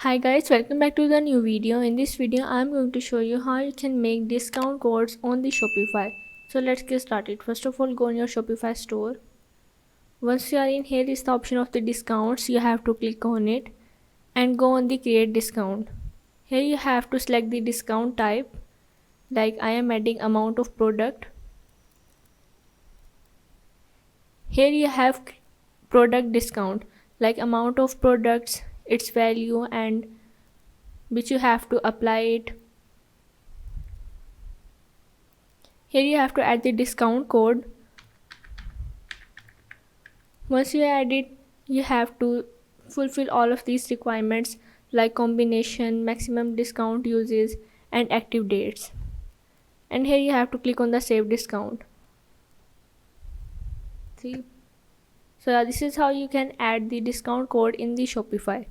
Hi guys, welcome back to the new video. In this video, I'm going to show you how you can make discount codes on the Shopify. So let's get started. First of all, go on your Shopify store. Once you are in, here is the option of the discounts. You have to click on it and go on the create discount. Here you have to select the discount type, like I am adding amount of product. Here you have product discount, like amount of products, its value, and which you have to apply it. Here you have to add the discount code. Once you add it, you have to fulfill all of these requirements like combination, maximum discount uses, and active dates. And here you have to click on the save discount. See? So this is how you can add the discount code in the Shopify.